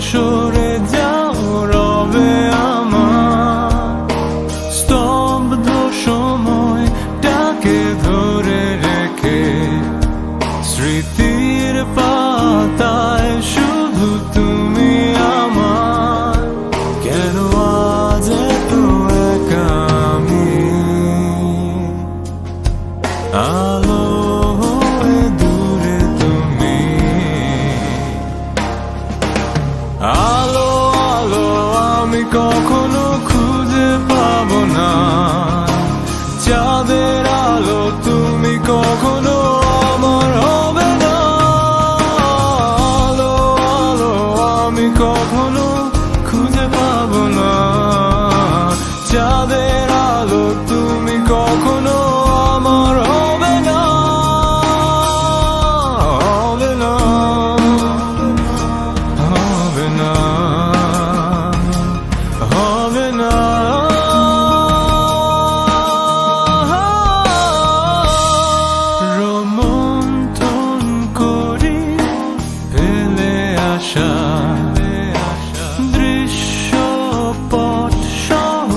সরে যাও রবে আমার স্তব্ধ সময়টাকে ধরে রেখে স্মৃতির পাতায় শুধু তুমি আমার কেন আজ এত একা আমি আলো হয়ে দূরে তুমি আলো আলো আমি কখনো খুঁজে